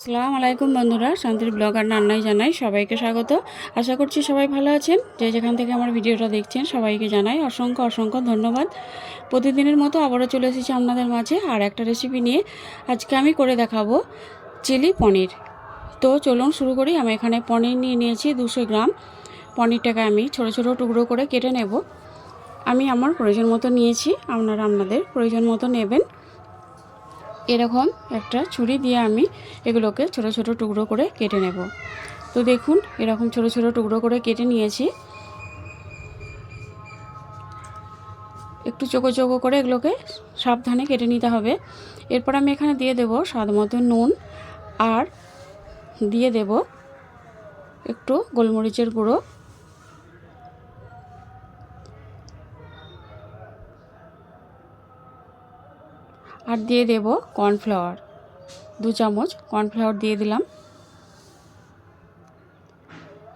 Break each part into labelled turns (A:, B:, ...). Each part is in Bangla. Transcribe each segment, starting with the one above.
A: আসসালামু আলাইকুম বন্ধুরা, শান্তির ব্লগ আর রান্নায় জানাই সবাইকে স্বাগত। আশা করছি সবাই ভালো আছেন। যে যেখান থেকে আমার ভিডিওটা দেখছেন সবাইকে জানাই অসংখ্য অসংখ্য ধন্যবাদ। প্রতিদিনের মতো আবারও চলে এসেছি আপনাদের মাঝে আর একটা রেসিপি নিয়ে। আজকে আমি করে দেখাবো চিলি পনির। তো চলুন শুরু করি। আমি এখানে পনির নিয়ে নিয়েছি 200 গ্রাম। পনিরটাকে আমি ছোট ছোট টুকরো করে কেটে নেব। আমি আমার প্রয়োজন মতো নিয়েছি, আপনারা আপনাদের প্রয়োজন মতো নেবেন। এরকম একটা ছুরি দিয়ে আমি এগুলোকে ছোট ছোট টুকরো করে কেটে নেব। তো দেখুন, এরকম ছোট ছোট টুকরো করে কেটে নিয়েছি। একটু চোখো চোখো করে এগুলোকে সাবধানে কেটে নিতে হবে। এরপর আমি এখানে দিয়ে দেব স্বাদ মতো নুন, আর দিয়ে দেব একটু গোলমরিচের গুঁড়ো, আর দিয়ে দেব কর্নফ্লাওয়ার। 2 চামচ কর্নফ্লাওয়ার দিয়ে দিলাম।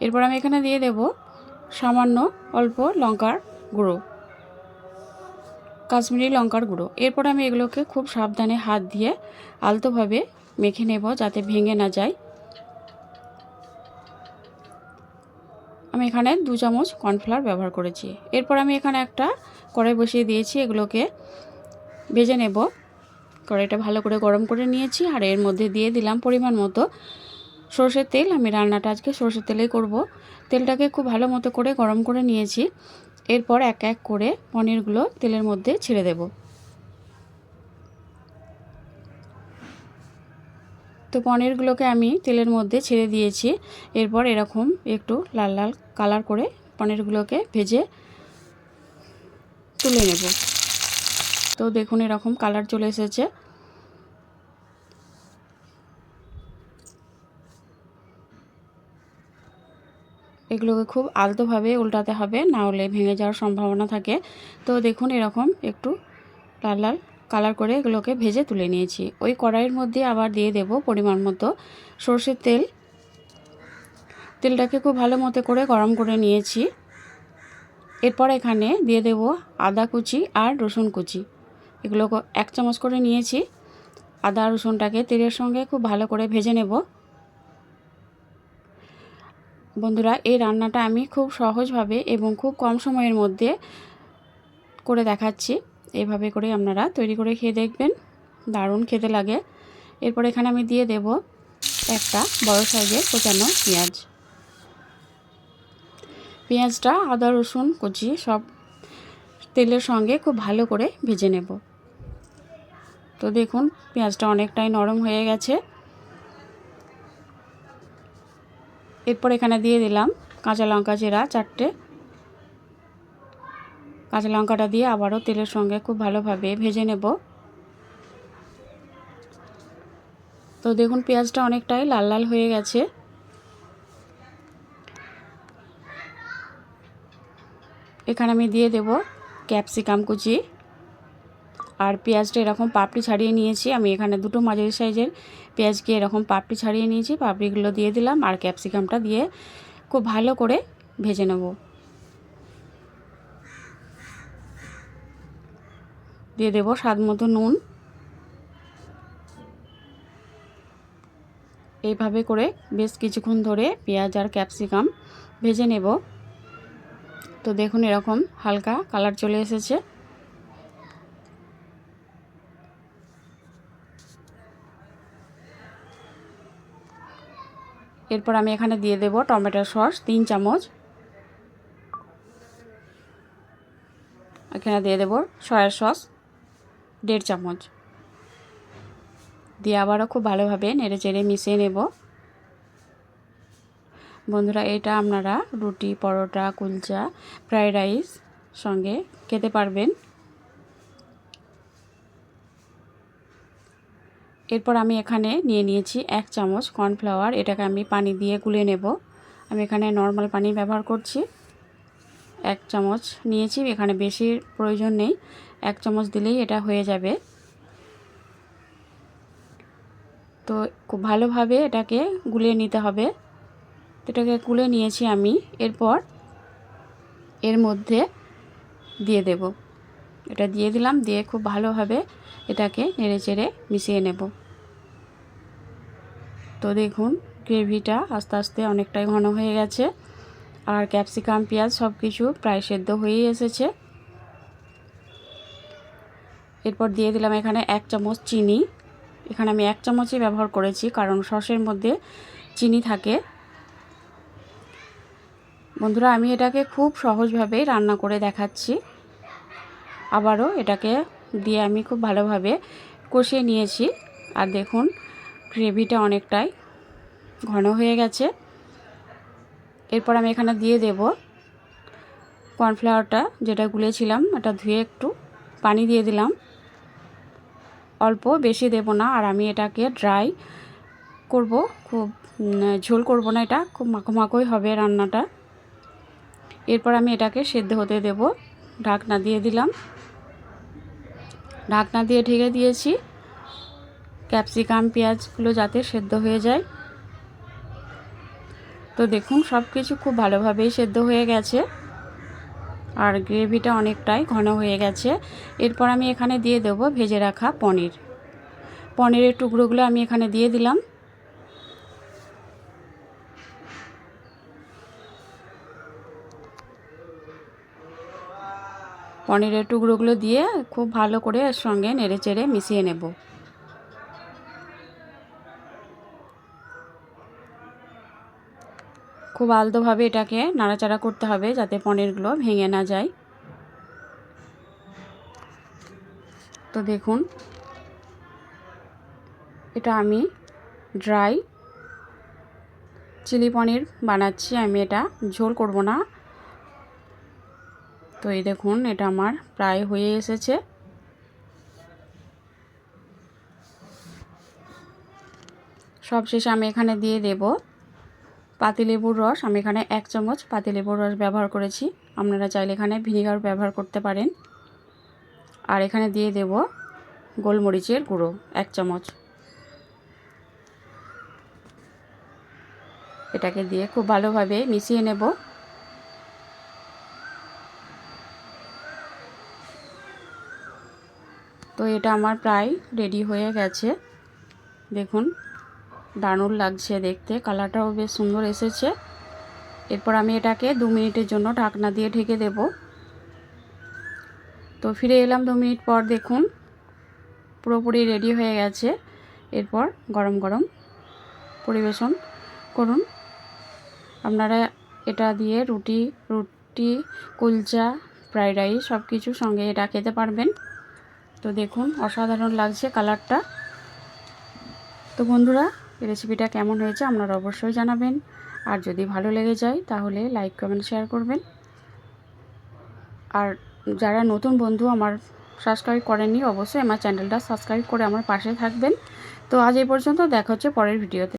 A: এরপর আমি এখানে দিয়ে দেব সামান্য অল্প লঙ্কার গুঁড়ো, কাশ্মীরি লঙ্কার গুঁড়ো। এরপর আমি এগুলোকে খুব সাবধানে হাত দিয়ে আলতোভাবে মেখে নেব যাতে ভেঙে না যায়। আমি এখানে 2 চামচ কর্নফ্লাওয়ার ব্যবহার করেছি। এরপর আমি এখানে একটা কড়াই বসিয়ে দিয়েছি, এগুলোকে ভেজে নেব। কড়াইটা ভালো করে গরম করে নিয়েছি, আর এর মধ্যে দিয়ে দিলাম পরিমাণ মতো সরষের তেল। আমি রান্নাটা আজকে সরষের তেলেই করব। তেলটাকে খুব ভালো মতো করে গরম করে নিয়েছি। এরপর এক এক করে পনিরগুলো তেলের মধ্যে ছেড়ে দেব। তো পনিরগুলোকে আমি তেলের মধ্যে ছেড়ে দিয়েছি। এরপর এরকম একটু লাল লাল কালার করে পনিরগুলোকে ভেজে তুলে নেব। তো দেখুন এরকম কালার চলে এসেছে। এগুলোকে খুব আলতোভাবে উল্টাতে হবে, না হলে ভেঙে যাওয়ার সম্ভাবনা থাকে। তো দেখুন এরকম একটু লাল লাল কালার করে এগুলোকে ভেজে তুলে নিয়েছি। ওই কড়াইয়ের মধ্যে আবার দিয়ে দেব পরিমাণ মতো সরষের তেল। তেলটাকে খুব ভালো মতো করে গরম করে নিয়েছি। এরপর এখানে দিয়ে দেব আদা কুচি আর রসুন কুচি। এগুলো 1 চামচ করে নিয়েছি। আদা রসুনটাকে তেলের সঙ্গে খুব ভালো করে ভেজে নেব। বন্ধুরা, এই রান্নাটা আমি খুব সহজভাবে এবং খুব কম সময়ের মধ্যে করে দেখাচ্ছি। এইভাবে করে আপনারা তৈরি করে খেয়ে দেখবেন, দারুণ খেতে লাগে। এরপর এখানে আমি দিয়ে দেব একটা বড় সাইজের কোচানো পেঁয়াজ। পেঁয়াজটা আদা রসুন কুচি সব তেলের সঙ্গে খুব ভালো করে ভেজে নেব। তো দেখুন পেঁয়াজটা অনেকটাই নরম হয়ে গেছে। এরপর এখানে দিয়ে দিলাম কাঁচা লঙ্কা চেরা 4টে। কাঁচা লঙ্কাটা দিয়ে আবারও তেলের সঙ্গে খুব ভালোভাবে ভেজে নেব। তো দেখুন পেঁয়াজটা অনেকটাই লাল লাল হয়ে গেছে। এখানে আমি দিয়ে দেব ক্যাপসিকাম কুচি, আর পেঁয়াজটা এরকম পাপড়ি ছাড়িয়ে নিয়েছি। আমি এখানে 2টো মাঝারি সাইজের পেঁয়াজকে এরকম পাপড়ি ছাড়িয়ে নিয়েছি। পাপড়িগুলো দিয়ে দিলাম, আর ক্যাপসিকামটা দিয়ে খুব ভালো করে ভেজে নেব। দিয়ে দেব স্বাদ মতো নুন। এইভাবে করে বেশ কিছুক্ষণ ধরে পেঁয়াজ আর ক্যাপসিকাম ভেজে নেব। তো দেখুন এরকম হালকা কালার চলে এসেছে। এরপর আমি এখানে দিয়ে দেব টমেটো সস 3 চামচ। এখানে দিয়ে দেব সয়া সস 1.5 চামচ। দিয়ে আবারও খুব ভালোভাবে নেড়ে চেড়ে মিশিয়ে নেব। বন্ধুরা, এটা আপনারা রুটি, পরোটা, কুলচা, ফ্রাইড রাইস সঙ্গে খেতে পারবেন। এরপর আমি এখানে নিয়ে নিয়েছি 1 চামচ কর্নফ্লাওয়ার। এটাকে আমি পানি দিয়ে গুলে নেব। আমি এখানে নর্মাল পানি ব্যবহার করছি। 1 চামচ নিয়েছি, এখানে বেশি প্রয়োজন নেই, 1 চামচ দিলেই এটা হয়ে যাবে। তো খুব ভালোভাবে এটাকে গুলিয়ে নিতে হবে। এটাকে গুলে নিয়েছি আমি। এরপর এর মধ্যে দিয়ে দেব, এটা দিয়ে দিলাম। দিয়ে খুব ভালোভাবে এটাকে নেড়ে চেড়ে মিশিয়ে নেব। তো দেখুন গ্রেভিটা আস্তে আস্তে অনেকটাই ঘন হয়ে গেছে, আর ক্যাপসিকাম পেঁয়াজ সব কিছু প্রায় সেদ্ধ হয়েই এসেছে। এরপর দিয়ে দিলাম এখানে 1 চামচ চিনি। এখানে আমি 1 চামচই ব্যবহার করেছি, কারণ সসের মধ্যে চিনি থাকে। বন্ধুরা, আমি এটাকে খুব সহজভাবেই রান্না করে দেখাচ্ছি। আবারও এটাকে দিয়ে আমি খুব ভালোভাবে কষিয়ে নিয়েছি, আর দেখুন গ্রেভিটা অনেকটাই ঘন হয়ে গেছে। এরপর আমি এখানে দিয়ে দেব কর্নফ্লাওয়ারটা, যেটা গুলেছিলাম, এটা ধুয়ে একটু পানি দিয়ে দিলাম, অল্প, বেশি দেব না। আর আমি এটাকে ড্রাই করব, খুব ঝোল করব না, এটা খুব মাখো মাখোই হবে রান্নাটা। এরপর আমি এটাকে সেদ্ধ হতে দেব, ঢাকনা দিয়ে দিলাম। ঢাকনা দিয়ে ঢেকে দিয়েছি ক্যাপসিকাম পেঁয়াজগুলো যাতে সেদ্ধ হয়ে যায়। তো দেখুন সব কিছু খুব ভালোভাবেই সেদ্ধ হয়ে গেছে, আর গ্রেভিটা অনেকটাই ঘন হয়ে গেছে। এরপর আমি এখানে দিয়ে দেব ভেজে রাখা পনিরের টুকরোগুলো আমি এখানে দিয়ে দিলাম। পনিরের টুকরোগুলো দিয়ে খুব ভালো করে এর সঙ্গে নেড়েচেড়ে মিশিয়ে নেব। খুব আলতোভাবে এটাকে নাড়াচাড়া করতে হবে যাতে পনিরগুলো ভেঙে না যায়। তো দেখুন এটা আমি ড্রাই চিলি পনির বানাচ্ছি, আমি এটা ঝোল করব না। তো এই দেখুন এটা আমার প্রায় হয়ে এসেছে। সবশেষে আমি এখানে দিয়ে দেব পাতিলেবুর রস। আমি এখানে 1 চামচ পাতিলেবুর রস ব্যবহার করেছি, আপনারা চাইলে এখানে ভিনেগার ব্যবহার করতে পারেন। আর এখানে দিয়ে দেব গোলমরিচের গুঁড়ো 1 চামচ। এটাকে দিয়ে খুব ভালোভাবে মিশিয়ে নেব। তো এটা আমার প্রায় রেডি হয়ে গেছে। দেখুন দারুণ লাগছে দেখতে, কালারটাও বেশ সুন্দর এসেছে। এরপর আমি এটাকে 2 মিনিটের জন্য ঢাকনা দিয়ে ঢেকে দেব। তো ফিরে এলাম 2 মিনিট পর, দেখুন পুরোপুরি রেডি হয়ে গেছে। এরপর গরম গরম পরিবেশন করুন। আপনারা এটা দিয়ে রুটি, কুলচা, ফ্রাইড রাইস সব কিছুর সঙ্গে এটা খেতে পারবেন। তো দেখুন অসাধারণ লাগছে কালারটা। তো বন্ধুরা, এই রেসিপিটা কেমন হয়েছে আপনারা অবশ্যই জানাবেন, আর যদি ভালো লেগে যায় তাহলে লাইক কমেন্ট শেয়ার করবেন। আর যারা নতুন বন্ধু আমার সাবস্ক্রাইব করেননি, অবশ্যই আমার চ্যানেলটা সাবস্ক্রাইব করে আমার পাশে থাকবেন। তো আজ এই পর্যন্ত, দেখা হচ্ছে পরের ভিডিওতে।